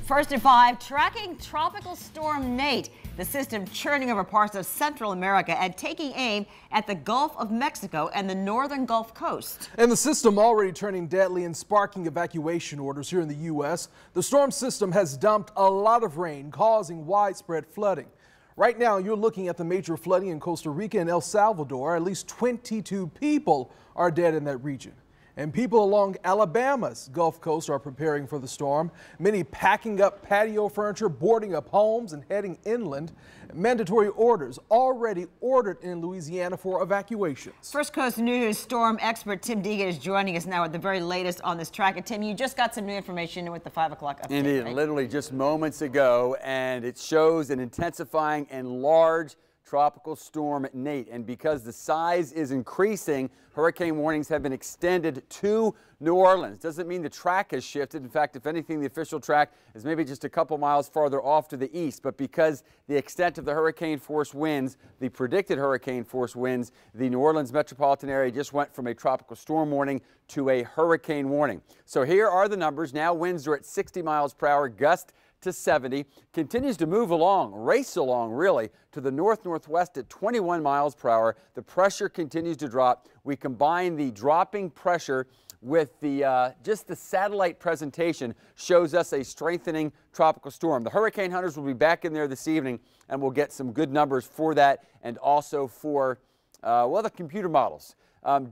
First at 5, tracking Tropical Storm Nate. The system churning over parts of Central America and taking aim at the Gulf of Mexico and the northern Gulf Coast. And the system already turning deadly and sparking evacuation orders here in the U.S. The storm system has dumped a lot of rain, causing widespread flooding. Right now, you're looking at the major flooding in Costa Rica and El Salvador. At least 22 people are dead in that region. And people along Alabama's Gulf Coast are preparing for the storm. Many packing up patio furniture, boarding up homes, and heading inland. Mandatory orders already ordered in Louisiana for evacuations. First Coast News storm expert Tim Deegan is joining us now with the very latest on this track. And Tim, you just got some new information with the 5 o'clock update. Indeed, right? Literally just moments ago, and it shows an intensifying and large Tropical Storm Nate. And because the size is increasing, hurricane warnings have been extended to New Orleans. Doesn't mean the track has shifted. In fact, if anything, the official track is maybe just a couple miles farther off to the east. But because the extent of the hurricane force winds, the predicted hurricane force winds, the New Orleans metropolitan area just went from a tropical storm warning to a hurricane warning. So here are the numbers. Now winds are at 60 miles per hour, gust to 70, continues to move along, race along really, to the north-northwest at 21 miles per hour. The pressure continues to drop. We combine the dropping pressure with the just the satellite presentation shows us a strengthening tropical storm. The hurricane hunters will be back in there this evening, and we'll get some good numbers for that and also for, well, the computer models.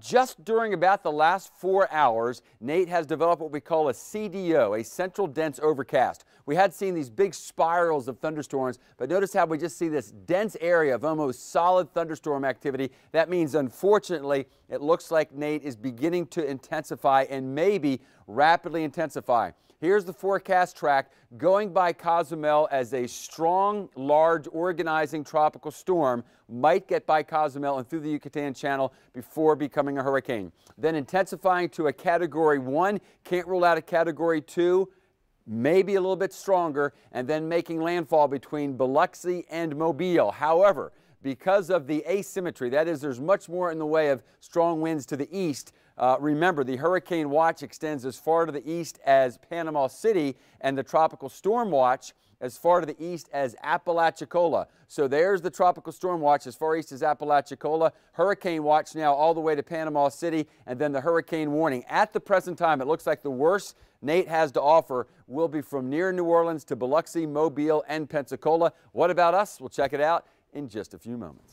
Just during about the last 4 hours, Nate has developed what we call a CDO, a central dense overcast. We had seen these big spirals of thunderstorms, but notice how we just see this dense area of almost solid thunderstorm activity. That means, unfortunately, it looks like Nate is beginning to intensify and maybe rapidly intensify. Here's the forecast track going by Cozumel as a strong, large, organizing tropical storm. Might get by Cozumel and through the Yucatan Channel before becoming a hurricane. Then intensifying to a Category 1, can't rule out a Category 2, maybe a little bit stronger, and then making landfall between Biloxi and Mobile. However, because of the asymmetry, that is, there's much more in the way of strong winds to the east. Remember, the hurricane watch extends as far to the east as Panama City, and the tropical storm watch as far to the east as Apalachicola. So there's the tropical storm watch as far east as Apalachicola. Hurricane watch now all the way to Panama City, and then the hurricane warning. At the present time, it looks like the worst Nate has to offer will be from near New Orleans to Biloxi, Mobile, and Pensacola. What about us? We'll check it out in just a few moments.